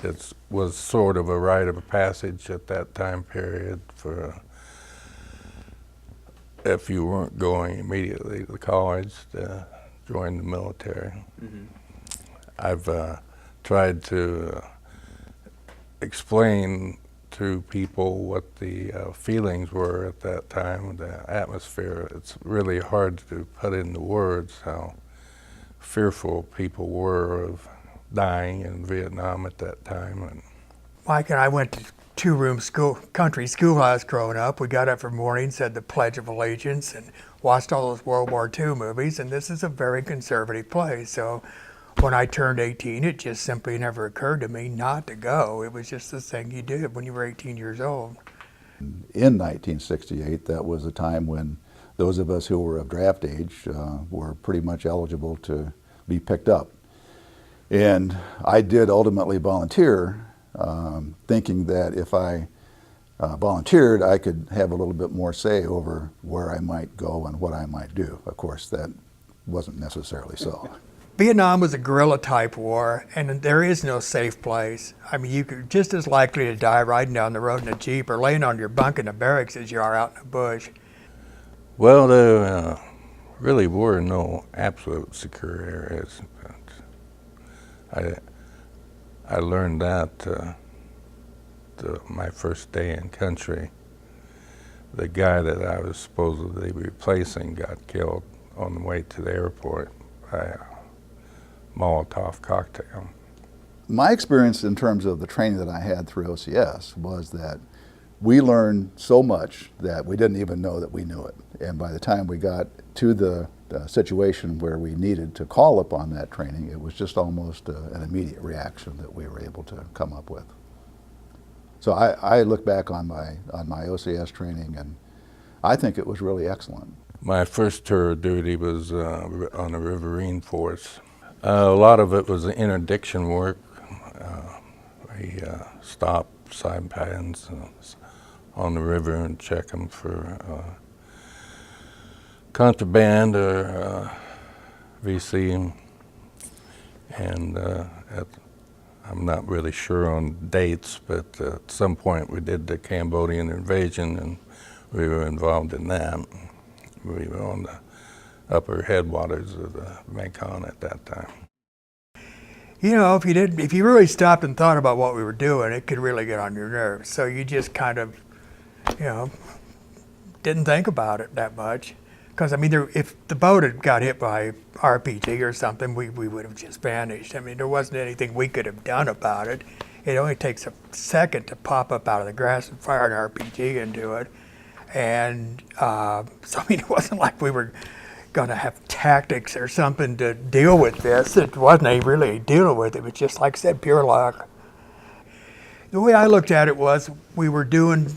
it was sort of a rite of passage at that time period for if you weren't going immediately to college to join the military. Mm-hmm. I've tried to explain to people what the feelings were at that time, the atmosphere. It's really hard to put into words how fearful people were of dying in Vietnam at that time. And Mike and I went to two-room country schoolhouse growing up. We got up for morning, said the Pledge of Allegiance, and watched all those World War II movies, and this is a very conservative place. So when I turned 18, it just simply never occurred to me not to go. It was just the thing you did when you were 18 years old. In 1968, that was a time when those of us who were of draft age were pretty much eligible to be picked up. And I did ultimately volunteer, thinking that if I volunteered, I could have a little bit more say over where I might go and what I might do. Of course, that wasn't necessarily so. Vietnam was a guerrilla-type war, and there is no safe place. I mean, you're just as likely to die riding down the road in a Jeep or laying on your bunk in the barracks as you are out in the bush. well, there really were no absolute secure areas. But I learned that my first day in country. The guy that I was supposedly replacing got killed on the way to the airport by a Molotov cocktail. My experience in terms of the training that I had through OCS was that we learned so much that we didn't even know that we knew it. And by the time we got to the situation where we needed to call upon that training, it was just almost an immediate reaction that we were able to come up with. So I look back on my OCS training, and I think it was really excellent. My first tour of duty was on the Riverine Force. A lot of it was interdiction work. We stopped sampans on the river and check them for contraband or VC. And I'm not really sure on dates, but at some point we did the Cambodian invasion and we were involved in that. We were on the upper headwaters of the Mekong at that time. You know, if you really stopped and thought about what we were doing, it could really get on your nerves. So you just kind of, didn't think about it that much. Because, I mean, if the boat had got hit by RPG or something, we would have just vanished. I mean, there wasn't anything we could have done about it. It only takes a second to pop up out of the grass and fire an RPG into it. And so, I mean, it wasn't like we were going to have tactics or something to deal with this. It wasn't really dealing with it. It was just, like I said, pure luck. The way I looked at it was we were doing,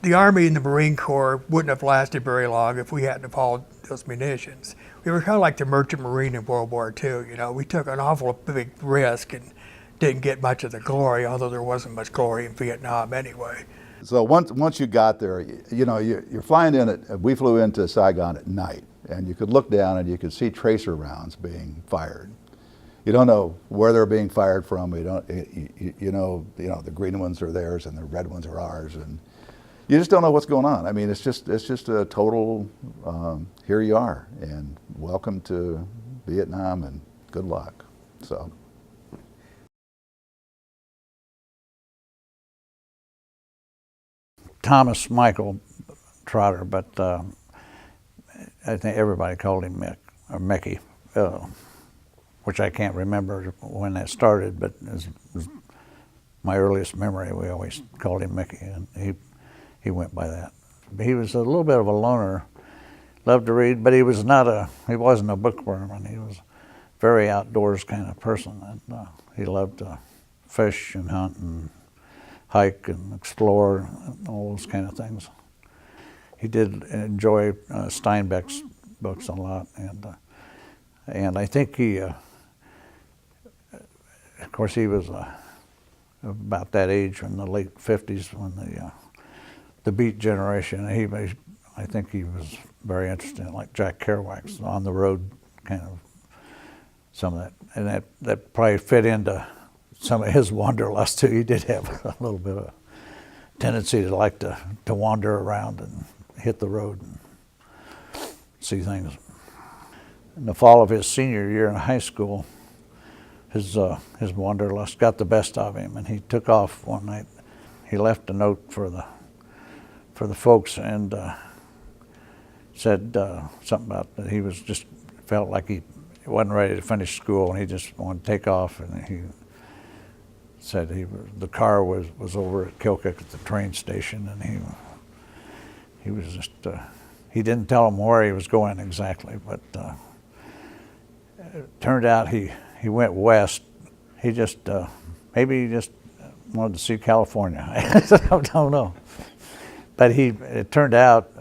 the Army and the Marine Corps wouldn't have lasted very long if we hadn't have hauled those munitions. We were kind of like the Merchant Marine in World War II. We took an awful big risk and didn't get much of the glory, although there wasn't much glory in Vietnam anyway. So once you got there, you're flying in we flew into Saigon at night, and you could look down and you could see tracer rounds being fired. You don't know where they're being fired from. The green ones are theirs and the red ones are ours, and you just don't know what's going on. I mean, it's just a total, here you are, and welcome to Vietnam, and good luck. So. Thomas Michael Trotter, but I think everybody called him Mick, or Mickey, which I can't remember when that started, but it was my earliest memory. We always called him Mickey, and he went by that. He was a little bit of a loner, loved to read, but he wasn't a bookworm, and he was a very outdoors kind of person. And he loved to fish and hunt and hike and explore and all those kind of things. He did enjoy Steinbeck's books a lot, and I think he, of course, he was about that age in the late '50s when the Beat generation. I think he was very interested in, like Jack Kerouac's on the road kind of some of that, and that probably fit into some of his wanderlust too. He did have a little bit of tendency to like to wander around and hit the road and see things. In the fall of his senior year in high school, his wanderlust got the best of him, and he took off one night. He left a note for the folks and said something about that he was just felt like he wasn't ready to finish school and he just wanted to take off, and he said the car was over at Hankcock at the train station, and he was just he didn't tell him where he was going exactly, but it turned out he went west. He just maybe he just wanted to see California. I don't know, but it turned out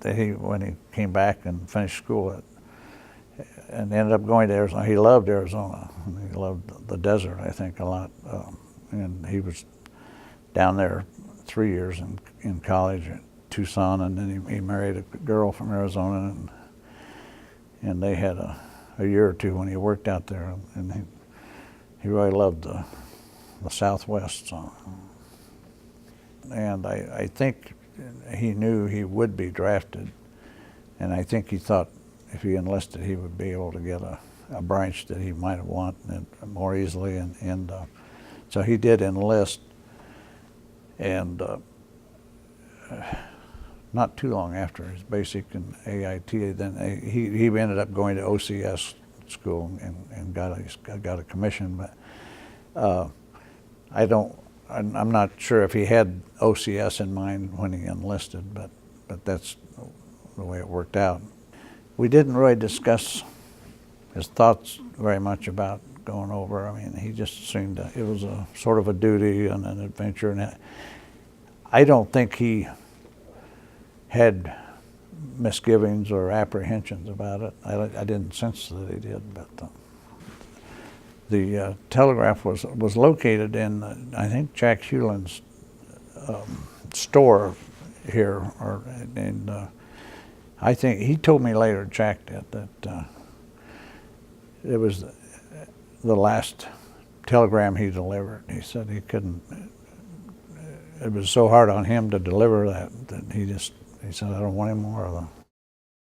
that when he came back and finished school and ended up going to Arizona. He loved Arizona. He loved the desert, I think, a lot. And he was down there 3 years in college at Tucson, and then he married a girl from Arizona, and they had a year or two when he worked out there, and he really loved the Southwest. So. And I think he knew he would be drafted, and I think he thought if he enlisted he would be able to get a branch that he might have wanted more easily, and so he did enlist, and not too long after his basic and AIT, then he ended up going to OCS school and got a commission. But I'm not sure if he had OCS in mind when he enlisted, but that's the way it worked out. We didn't really discuss his thoughts very much about going over. I mean, he just seemed it was a sort of a duty and an adventure, and I don't think he had misgivings or apprehensions about it. I didn't sense that he did, but the telegraph was located in I think Jack Hewlin's store here, and I think he told me later, Jack did, that it was the last telegram he delivered. He said he couldn't. It was so hard on him to deliver that he said, I don't want any more of them.